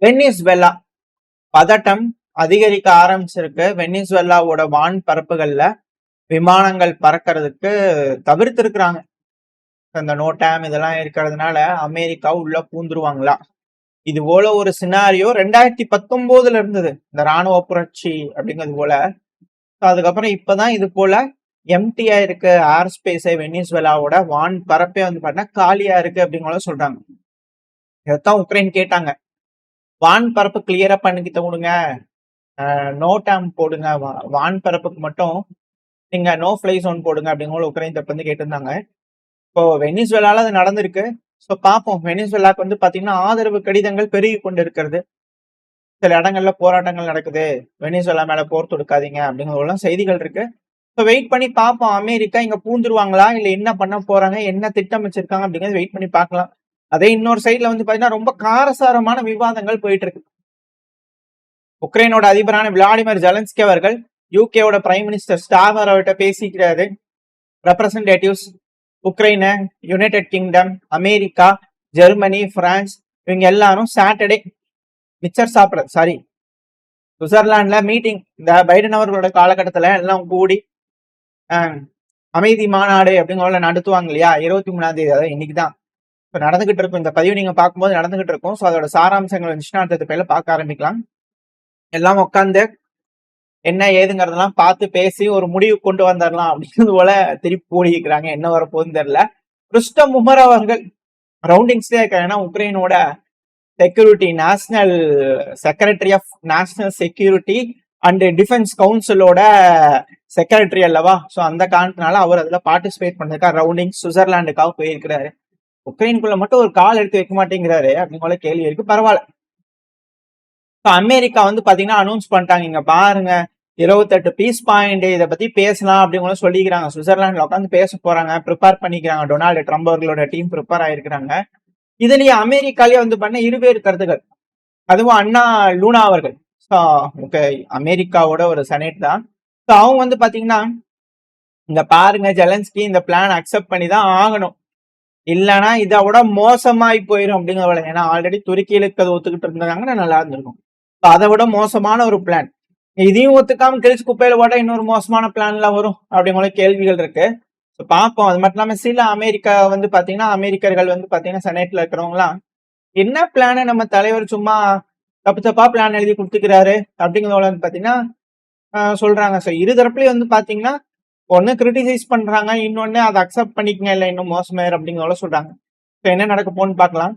Venezuela பதட்டம் அதிகரிக்க ஆரம்பிச்சிருக்கு. வெனிசுவேலாவோட வான் பரப்புகள்ல விமானங்கள் பறக்கிறதுக்கு தவிர்த்திருக்கிறாங்க. இந்த நோட்டாம் இதெல்லாம் இருக்கிறதுனால அமெரிக்கா உள்ள பூந்துருவாங்களா? இது போல ஒரு சினாரியோ 2019 இருந்தது, இந்த ராணுவ புரட்சி அப்படிங்கிறது போல. அதுக்கப்புறம் இப்பதான் இது போல எம்டியா இருக்கு ஏர் ஸ்பேஸை, வெனிசுவேலாவோட வான் பரப்பே வந்து பாத்தீங்கன்னா காலியா இருக்கு அப்படிங்கிற சொல்றாங்க. இதைத்தான் உக்ரைன் கேட்டாங்க, வான் பரப்பு கிளியரா பண்ணிக்கிட்ட விடுங்க, நோ டேம் போடுங்க, வான் பரப்புக்கு மட்டும் நீங்க நோ ஃபிளை ஜோன் போடுங்க அப்படிங்கிற உக்ரைன் தரப்பு வந்து கேட்டிருந்தாங்க. இப்போ வெனிசுவேலால அது நடந்திருக்கு. ஸோ பார்ப்போம். வெனிசுவேலாக்கு வந்து பாத்தீங்கன்னா ஆதரவு கடிதங்கள் பெருகி கொண்டு இருக்கிறது. சில இடங்கள்ல போராட்டங்கள் நடக்குது, வெனிசுவேலா மேல போர் தொடுக்காதீங்க அப்படிங்கிறதெல்லாம் செய்திகள் இருக்கு. ஸோ வெயிட் பண்ணி பார்ப்போம். அமெரிக்கா இங்க பூந்துருவாங்களா, இல்ல என்ன பண்ண போறாங்க, என்ன திட்டம் வச்சிருக்காங்க அப்படிங்கிறது வெயிட் பண்ணி பார்க்கலாம். அதே இன்னொரு சைட்ல வந்து பாத்தீங்கன்னா ரொம்ப காரசாரமான விவாதங்கள் போயிட்டு இருக்கு. உக்ரைனோட அதிபரான விளாடிமிர் ஜெலன்ஸ்கி அவர்கள் யூகேவோட பிரைம் மினிஸ்டர் ஸ்டார்மர் அவர்கிட்ட பேசிக்கிறாரு. Representatives Ukraine, United Kingdom, America, Germany, France இவங்க எல்லாரும் சாட்டர்டே மிச்சர் சாப்பிடுறது சுவிட்சர்லாந்துல மீட்டிங், இந்த பைடன் அவர்களோட காலகட்டத்துல எல்லாம் கூடி அமைதி மாநாடு அப்படிங்கிற நடத்துவாங்க இல்லையா, 23ஆம் தேதி, அதாவது இன்னைக்குதான் இப்ப நடந்துகிட்டு இருக்கும். இந்த பதிவு நீங்க பார்க்கும்போது நடந்துகிட்டு இருக்கும். ஸோ அதோட சாராம்சங்கள் வந்துச்சுன்னா அடுத்த பேர்ல பார்க்க ஆரம்பிக்கலாம். எல்லாம் உட்காந்து என்ன ஏதுங்கிறதெல்லாம் பார்த்து பேசி ஒரு முடிவு கொண்டு வந்துடலாம் அப்படிங்கிறது போல திருப்பி கூடிக்கிறாங்க. என்ன வரப்போகுதுன்னு தெரியல. ருஸ்டம் உமர் அவர்கள் ரவுண்டிங்ஸ்லேயே இருக்காங்க. உக்ரைனோட security national secretary of national security and defence கவுன்சிலோட செக்ரட்டரி அல்லவா. ஸோ அந்த காரணத்தினால அவர் அதுல பார்ட்டிசிபேட் பண்ணிருக்காரு. ரவுண்டிங் சுவிட்சர்லாண்டுக்காக போயிருக்கிறாரு. உக்ரைனுக்குள்ள மட்டும் ஒரு கால் எடுத்து வைக்க மாட்டேங்கிறாரு அப்படிங்கிற கேள்வி இருக்கு. பரவாயில்ல. அமெரிக்கா வந்து பாத்தீங்கன்னா அனௌன்ஸ் பண்ணிட்டாங்க, இங்க பாருங்க 28 பீஸ் பாயிண்ட் இதை பத்தி பேசலாம் அப்படிங்கிற சொல்லிக்கிறாங்க. சுவிட்சர்லாந்துல உட்காந்து பேச போறாங்க, ப்ரிப்பேர் பண்ணிக்கிறாங்க. டொனால்டு ட்ரம்ப் அவர்களோட டீம் ப்ரிப்பேர் ஆயிருக்கிறாங்க. இதுலயே அமெரிக்காலேயே வந்து பண்ண இருவேறு கருத்துக்கள். அதுவும் அண்ணா லூனா அவர்கள் அமெரிக்காவோட ஒரு செனேட் தான். அவங்க வந்து பாத்தீங்கன்னா இங்க பாருங்க, ஜெலன்ஸ்கி இந்த பிளான் அக்செப்ட் பண்ணி தான் ஆகணும், இல்லைன்னா இதை விட மோசமாயி போயிடும் அப்படிங்கிற. ஏன்னா ஆல்ரெடி துருக்கியிலுக்கு அதை ஒத்துக்கிட்டு இருந்தாங்கன்னா நல்லா இருந்திருக்கும். அதை விட மோசமான ஒரு பிளான், இதையும் ஒத்துக்காம கிழிச்சு குப்பையில போட்டா இன்னொரு மோசமான பிளான்ல வரும் அப்படிங்கிற கேள்விகள் இருக்கு. பார்ப்போம். அது மட்டும் இல்லாம சில அமெரிக்கா வந்து பாத்தீங்கன்னா அமெரிக்கர்கள் வந்து பாத்தீங்கன்னா செனேட்ல இருக்கிறவங்களாம் என்ன பிளான நம்ம தலைவர் சும்மா தப்பு தப்பா பிளான் எழுதி கொடுத்துக்கிறாரு அப்படிங்கிறத வந்து பாத்தீங்கன்னா சொல்றாங்க. ஸோ இரு தரப்புலயும் வந்து பாத்தீங்கன்னா ஒன்னு கிரிட்டிசைஸ் பண்றாங்க, இன்னொன்னு அதை அக்செப்ட் பண்ணிக்கங்க, இல்லை இன்னும் மோசமாயிரு அப்படிங்கிறத சொல்றாங்க. ஸோ என்ன நடக்க போன்னு பார்க்கலாம்.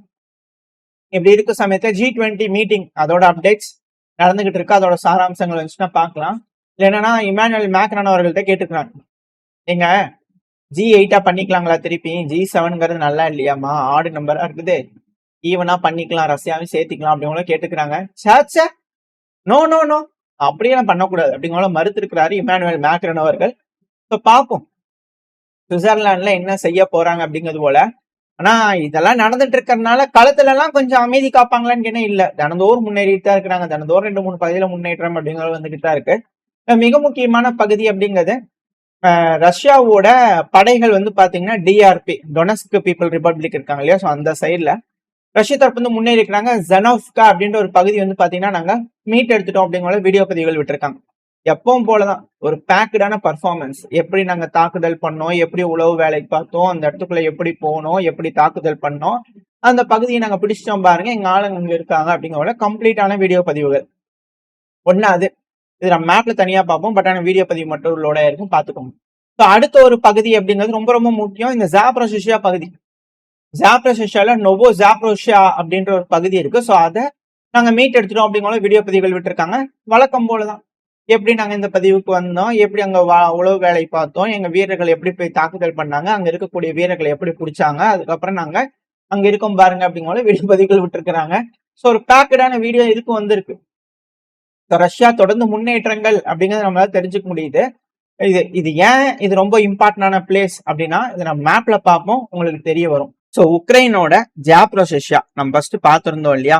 இப்படி இருக்க சமயத்துல G20 மீட்டிங் அதோட அப்டேட்ஸ் நடந்துகிட்டு இருக்கு. அதோட சாராம்சங்கள் வந்துச்சுன்னா பார்க்கலாம். இல்லைன்னா இமானுவேல் மேக்ரான் அவர்கள்ட்ட கேட்டுக்கிறாங்க, நீங்க G8 பண்ணிக்கலாங்களா, திருப்பி G7ங்கிறது நல்லா இல்லையாமா, ஆடு நம்பரா இருக்குது, ஈவனா பண்ணிக்கலாம், ரஷ்யாவையும் சேர்த்திக்கலாம் அப்படிங்கிற கேட்டுக்கிறாங்க. சாச்சா, நோ நோ நோ, அப்படியெல்லாம் பண்ணக்கூடாது அப்படிங்கிற மறுத்திருக்கிறாரு இமானுவேல் மேக்ரான் அவர்கள். ஸோ பார்ப்போம் சுவிட்சர்லாந்துல என்ன செய்ய போறாங்க அப்படிங்கிறது போல. ஆனா இதெல்லாம் நடந்துட்டு இருக்கிறதுனால களத்துல எல்லாம் கொஞ்சம் அமைதி காப்பாங்களான்னு கேட்டா இல்ல, தினந்தோறும் முன்னேறிட்டு தான் இருக்கிறாங்க. தினந்தோறும் 2-3 பகுதியில முன்னேற்றம் அப்படிங்கிறது வந்துகிட்டு தான் இருக்கு. மிக முக்கியமான பகுதி அப்படிங்கிறது ரஷ்யாவோட படைகள் வந்து பாத்தீங்கன்னா டிஆர்பி, டொனஸ்க் பீப்புள் ரிபப்ளிக் இருக்காங்க இல்லையா, ஸோ அந்த சைட்ல ரஷ்ய தரப்பு வந்து முன்னேறி இருக்கிறாங்க. ஜெனோவ்கா அப்படின்ற ஒரு பகுதி வந்து பாத்தீங்கன்னா நாங்க மீட் எடுத்துட்டோம் அப்படிங்கிற வீடியோ பதிவுகள் விட்டுருக்காங்க. எப்பவும் போலதான் ஒரு பேக்கடான பர்ஃபார்மன்ஸ், எப்படி நாங்க தாக்குதல் பண்ணோம், எப்படி உளவு வேலைக்கு பார்த்தோம், அந்த இடத்துக்குள்ள எப்படி போனோம், எப்படி தாக்குதல் பண்ணோம், அந்த பகுதியை நாங்க பிடிச்சிட்டோம் பாருங்க, எங்க ஆளுங்க இங்க இருக்காங்க அப்படிங்கிற கம்ப்ளீட்டான வீடியோ பதிவுகள். ஒண்ணு அது, இது நம்ம மேப்ல தனியா பார்ப்போம், பட் ஆனா வீடியோ பதிவு மட்டும் லோட இருக்கும், பாத்துக்கோங்க. ஸோ அடுத்த ஒரு பகுதி அப்படிங்கிறது ரொம்ப ரொம்ப முக்கியம், இந்த ஜாப்ரோசியா பகுதி. ஜாப்ரோசியால நோவோ ஜாப்ரோசியா அப்படின்ற ஒரு பகுதி இருக்கு. ஸோ அதை நாங்க மீட் எடுத்துட்டோம் அப்படிங்கிற வீடியோ பதிவுகள் விட்டுருக்காங்க. வழக்கம் போலதான் எப்படி நாங்க இந்த பதிவுக்கு வந்தோம், எப்படி அங்க உளவு வேலை பார்த்தோம், எங்க வீரர்கள் எப்படி போய் தாக்குதல் பண்ணாங்க, அங்க இருக்கக்கூடிய வீரர்களை எப்படி பிடிச்சாங்க, அதுக்கப்புறம் நாங்க அங்க இருக்கோம் பாருங்க அப்படிங்கிற வீடியோ பதிவுகள் விட்டுருக்காங்க. ஸோ ஒரு பேக்கடான வீடியோ இதுக்கு வந்திருக்கு. ரஷ்யா தொடர்ந்து முன்னேற்றங்கள் அப்படிங்கறது நம்மளால தெரிஞ்சுக்க முடியுது. இது ஏன் இது ரொம்ப இம்பார்ட்டன்டான பிளேஸ் அப்படின்னா, இது நம்ம மேப்ல பார்ப்போம், உங்களுக்கு தெரிய வரும். ஸோ உக்ரைனோட ஜாப்ரோசியா நம்ம ஃபர்ஸ்ட் பார்த்திருந்தோம் இல்லையா,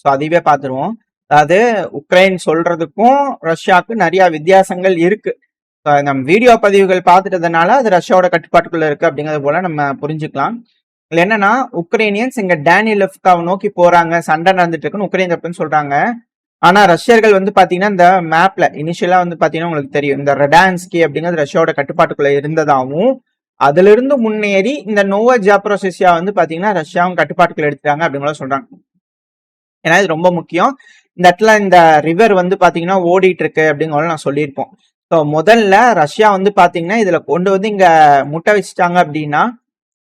ஸோ அதுவே பார்த்துருவோம். அதாவது உக்ரைன் சொல்றதுக்கும் ரஷ்யாவுக்கும் நிறைய வித்தியாசங்கள் இருக்கு. நம்ம வீடியோ பதிவுகள் பார்த்துட்டதுனால அது ரஷ்யாவோட கட்டுப்பாட்டுக்குள்ள இருக்கு அப்படிங்கிறது போல நம்ம புரிஞ்சுக்கலாம். இதுல என்னன்னா உக்ரைனியன்ஸ் இங்க டேனியலெவ்காவை நோக்கி போறாங்க, சண்டை நடந்துட்டு இருக்குன்னு உக்ரைன் தரப்புன்னு சொல்றாங்க. ஆனா ரஷ்யர்கள் வந்து பாத்தீங்கன்னா இந்த மேப்ல இனிஷியலா வந்து பாத்தீங்கன்னா உங்களுக்கு தெரியும் இந்த ரெடான்ஸ்கி அப்படிங்கிறது ரஷ்யாவோட கட்டுப்பாட்டுக்குள்ள இருந்ததாகவும், அதுல இருந்து முன்னேறி இந்த நோவா ஜாப்ரோசியா வந்து பாத்தீங்கன்னா ரஷ்யாவும் கட்டுப்பாட்டுக்குள்ள எடுத்துட்டாங்க அப்படிங்கிற சொல்றாங்க. ஏன்னா இது ரொம்ப முக்கியம். இந்த இடத்துல இந்த ரிவர் வந்து பாத்தீங்கன்னா ஓடிட்டு இருக்கு அப்படிங்கிற நான் சொல்லியிருப்போம். ஸோ முதல்ல ரஷ்யா வந்து பாத்தீங்கன்னா இதுல கொண்டு வந்து இங்க முட்டை வச்சுட்டாங்க அப்படின்னா,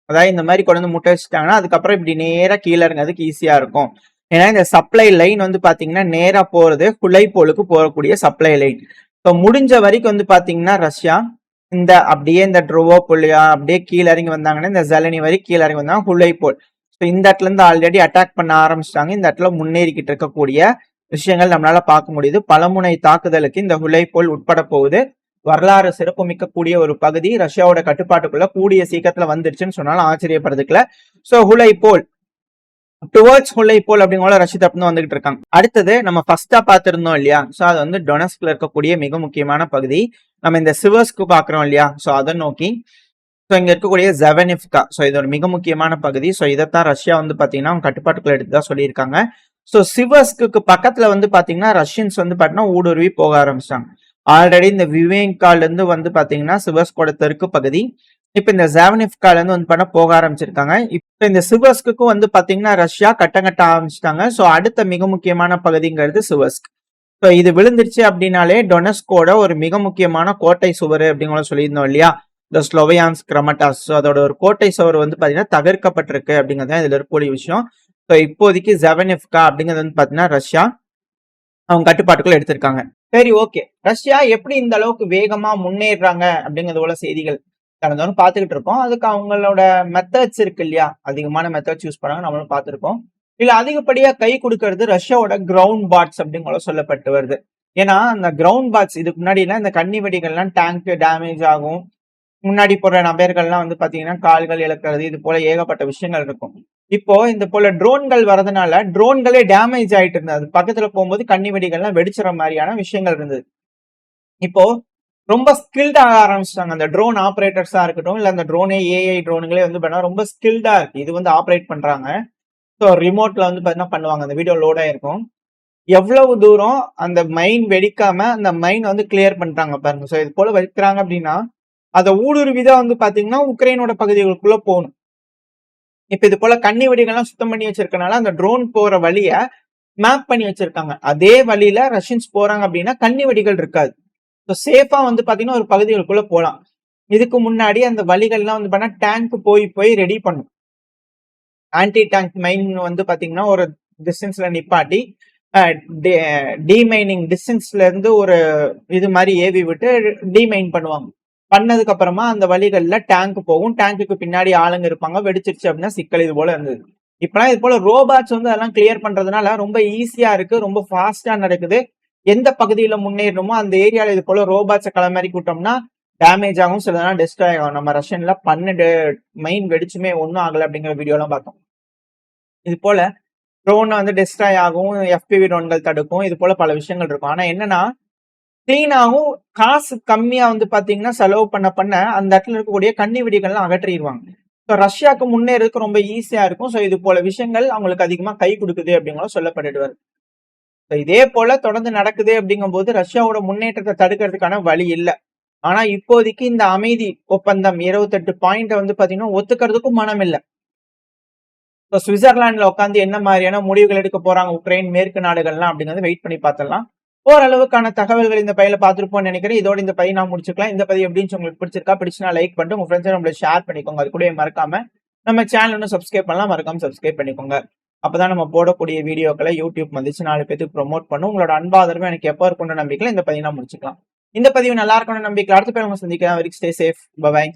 அதாவது இந்த மாதிரி கொண்டு வந்து முட்டை வச்சுட்டாங்கன்னா அதுக்கப்புறம் இப்படி நேரா கீழே இறங்கிறதுக்கு ஈஸியா இருக்கும். ஏன்னா இந்த சப்ளை லைன் வந்து பாத்தீங்கன்னா நேரா போறது ஹுலைபோலுக்கு போகக்கூடிய சப்ளை லைன். ஸோ முடிஞ்ச வரைக்கும் வந்து பாத்தீங்கன்னா ரஷ்யா இந்த அப்படியே இந்த ட்ரோவோபோலியா அப்படியே கீழே இறங்கி வந்தாங்கன்னா இந்த ஜெலனி வரைக்கும் கீழே இறங்கி வந்தாங்க ஹுலைபோல். ஸோ இந்த இடத்துல இருந்து ஆல்ரெடி அட்டாக் பண்ண ஆரம்பிச்சிட்டாங்க. இந்த இடத்துல முன்னேறிக்கிட்டு இருக்கக்கூடிய விஷயங்கள் நம்மளால பார்க்க முடியுது. பலமுனை தாக்குதலுக்கு இந்த ஹுலைபோல் உட்பட போகுது. வரலாறு சிறப்புமிக்கக்கூடிய ஒரு பகுதி ரஷ்யாவோட கட்டுப்பாட்டுக்குள்ள கூடிய சீக்கிரத்துல வந்துருச்சுன்னு சொன்னாலும் ஆச்சரியப்படுறதுக்குல. சோ ஹுலைபோல் டுவர்ட்ஸ் ஹுலைபோல் அப்படிங்கிற ரஷ்ய தரப்பு வந்துகிட்டு இருக்காங்க. அடுத்தது நம்ம ஃபர்ஸ்டா பார்த்திருந்தோம் இல்லையா, சோ அது வந்து டொனஸ்க்ல இருக்கக்கூடிய மிக முக்கியமான பகுதி. நம்ம இந்த சிவர்ஸ்க்கு பாக்குறோம் இல்லையா, சோ அதை நோக்கி ஸோ இங்க இருக்கக்கூடிய ஜெவனிவ்கா, ஸோ இது ஒரு மிக முக்கியமான பகுதி. ஸோ இதைத்தான் ரஷ்யா வந்து பாத்தீங்கன்னா அவங்க கட்டுப்பாட்டுக்குள்ள எடுத்துதான் சொல்லியிருக்காங்க. ஸோ சிவர்ஸ்க்கு பக்கத்துல வந்து பாத்தீங்கன்னா ரஷ்யன்ஸ் வந்து பாத்தீங்கன்னா ஊடுருவி போக ஆரம்பிச்சாங்க. ஆல்ரெடி இந்த விவேங்கால இருந்து வந்து பாத்தீங்கன்னா சிவர்ஸ்கோட தெற்கு பகுதி, இப்ப இந்த ஜாவனிவ்கால இருந்து வந்து பண்ண போக ஆரம்பிச்சிருக்காங்க. இப்ப இந்த சிவர்ஸ்க்கு வந்து பாத்தீங்கன்னா ரஷ்யா கட்ட ஆரம்பிச்சிட்டாங்க. ஸோ அடுத்த மிக முக்கியமான பகுதிங்கிறது சிவர்ஸ்க். ஸோ இது விழுந்துருச்சு அப்படின்னாலே டொனஸ்கோட ஒரு மிக முக்கியமான கோட்டை சுவர் அப்படிங்கிற சொல்லியிருந்தோம் இல்லையா, இந்த ஸ்லோவியான்ஸ் கிரமட்டாஸ். ஸோ அதோட ஒரு கோட்டை சுவர் வந்து பாத்தீங்கன்னா தகர்க்கப்பட்டிருக்கு அப்படிங்கிறது தான் இதுல இருக்கக்கூடிய விஷயம். ஸோ இப்போதைக்கு ஜெவனிவ்கா அப்படிங்கிறது வந்து பாத்தீங்கன்னா ரஷ்யா அவங்க கட்டுப்பாட்டுக்குள்ள எடுத்திருக்காங்க. சரி, ஓகே. ரஷ்யா எப்படி இந்த அளவுக்கு வேகமா முன்னேறாங்க அப்படிங்கிறது போல செய்திகள் கடந்தவரும் பார்த்துக்கிட்டு இருக்கோம். அதுக்கு அவங்களோட மெத்தட்ஸ் இருக்கு இல்லையா, அதிகமான மெத்தட்ஸ் யூஸ் பண்ணாங்க, நம்மளும் பார்த்திருக்கோம். இல்ல அதிகப்படியா கை கொடுக்கறது ரஷ்யாவோட கிரவுண்ட் பாட்ஸ் அப்படிங்கிற சொல்லப்பட்டு வருது. ஏன்னா அந்த கிரவுண்ட் பாட்ஸ் இதுக்கு முன்னாடி எல்லாம் இந்த கன்னி வெடிகள்லாம் டேங்க் டேமேஜ் ஆகும், முன்னாடி போற நபர்கள்லாம் வந்து பாத்தீங்கன்னா கால்கள் இழக்கிறது, இது போல ஏகப்பட்ட விஷயங்கள் இருக்கும். இப்போ இந்த போல ட்ரோன்கள் வரதுனால ட்ரோன்களே டேமேஜ் ஆயிட்டு இருந்தது. அது பக்கத்துல போகும்போது கன்னி வெடிகள்லாம் வெடிச்சுற மாதிரியான விஷயங்கள் இருந்தது. இப்போ ரொம்ப ஸ்கில்டா ஆக ஆரம்பிச்சிட்டாங்க. அந்த ட்ரோன் ஆபரேட்டர்ஸா இருக்கட்டும், இல்ல அந்த ட்ரோனே ஏஐ ட்ரோனுங்களே வந்து பண்ணா ரொம்ப ஸ்கில்டா இருக்கு. இது வந்து ஆபரேட் பண்றாங்க. ஸோ ரிமோட்ல வந்து பாத்தீங்கன்னா பண்ணுவாங்க. அந்த வீடியோ லோட் ஆயிருக்கும். எவ்வளவு தூரம் அந்த மைன் வெடிக்காம அந்த மைன் வந்து கிளியர் பண்றாங்க பாருங்க. ஸோ இது போல வைக்கிறாங்க அப்படின்னா அதை ஊடுருவிதான் வந்து பாத்தீங்கன்னா உக்ரைனோட பகுதிகளுக்குள்ள போகணும். இப்ப இது போல கன்னி வெடிகள்லாம் சுத்தம் பண்ணி வச்சிருக்கனால அந்த ட்ரோன் போற வழிய மேப் பண்ணி வச்சிருக்காங்க. அதே வழியில ரஷ்யன்ஸ் போறாங்க அப்படின்னா கன்னி வெடிகள் இருக்காது. ஸோ சேஃபா வந்து பாத்தீங்கன்னா ஒரு பகுதிகளுக்குள்ள போகலாம். இதுக்கு முன்னாடி அந்த வழிகள்லாம் வந்து பண்ணா டேங்க் போய் போய் ரெடி பண்ணும். ஆன்டி டேங்க் மைன் வந்து பாத்தீங்கன்னா ஒரு டிஸ்டன்ஸ்ல நிப்பாட்டி டிமைனிங் டிஸ்டன்ஸ்ல இருந்து ஒரு இது மாதிரி ஏவி விட்டு டிமைன் பண்ணுவாங்க. பண்ணதுக்கு அப்புறமா அந்த வழிகள்ல டேங்க் போகும். டேங்குக்கு பின்னாடி ஆளுங்க இருப்பாங்க. வெடிச்சிருச்சு அப்படின்னா சிக்கல் இது போல இருந்தது. இப்பெல்லாம் இது போல ரோபாட்ஸ் வந்து அதெல்லாம் கிளியர் பண்றதுனால ரொம்ப ஈஸியா இருக்கு, ரொம்ப ஃபாஸ்டா நடக்குது. எந்த பகுதியில முன்னேறணுமோ அந்த ஏரியால இது போல ரோபாட்ஸை களமாரி கூட்டோம்னா டேமேஜ் ஆகும், சில நேரம் டெஸ்ட்ராய் ஆகும். நம்ம ரஷ்யன்ல 12 மெயின் வெடிச்சுமே ஒன்னும் ஆகல அப்படிங்கிற வீடியோ எல்லாம் பார்த்தோம். இது போல ட்ரோன் வந்து டெஸ்ட்ராய் ஆகும், எஃபிவி ட்ரோன்கள் தடுக்கும், இது போல பல விஷயங்கள் இருக்கும். ஆனா என்னன்னா கிளீனாகவும் காசு கம்மியா வந்து பாத்தீங்கன்னா செலவு பண்ண அந்த இடத்துல இருக்கக்கூடிய கன்னி வெடிகள்லாம் அகற்றிடுவாங்க. ஸோ ரஷ்யாவுக்கு முன்னேறதுக்கு ரொம்ப ஈஸியா இருக்கும். ஸோ இது போல விஷயங்கள் அவங்களுக்கு அதிகமா கை கொடுக்குது அப்படிங்கிறத சொல்லப்பட்டுட்டு வருது. இதே போல தொடர்ந்து நடக்குது அப்படிங்கும் போது ரஷ்யாவோட முன்னேற்றத்தை தடுக்கிறதுக்கான வழி இல்லை. ஆனா இப்போதைக்கு இந்த அமைதி ஒப்பந்தம் 28 பாயிண்ட் வந்து பாத்தீங்கன்னா ஒத்துக்கிறதுக்கும் மனம் இல்லை. சுவிட்சர்லாந்துல உட்காந்து என்ன மாதிரியான முடிவுகள் எடுக்க போறாங்க உக்ரைன் மேற்கு நாடுகள்லாம் அப்படிங்கறது வெயிட் பண்ணி பார்த்தலாம். ஓரளவுக்கான தகவல்கள் இந்த பையில பார்த்துருப்போம்னு நினைக்கிறேன். இதோட இந்த பையன் நான் முடிச்சுக்கலாம். இந்த பதிவு எப்படின்னு உங்களுக்கு பிடிச்சிருக்கா, பிடிச்சுனா லைக் பண்ணிட்டு உங்க ஃப்ரெண்ட்ஸ் நம்மள ஷேர் பண்ணிக்கோங்க. அது கூட மறக்காம நம்ம சேனல் ஒன்றும் சப்ஸ்கிரைப் பண்ணலாம், மறக்காம சப்ஸ்கிரைப் பண்ணிக்கோங்க. அப்பதான் நம்ம போடக்கூடிய வீடியோக்களை யூடியூப் மதிச்சு 4 பேருக்கு ப்ரொமோட் பண்ணும். உங்களோட அன்பாதரவு எனக்கு எப்போ இருக்குன்ற நம்பிக்கையில இந்த பதிவு நான் முடிச்சுக்கலாம். இந்த பதிவு நல்லா இருக்கணும்னு நம்பிக்கை அடுத்த பேர் சந்திக்கலாம். Very stay safe. பை.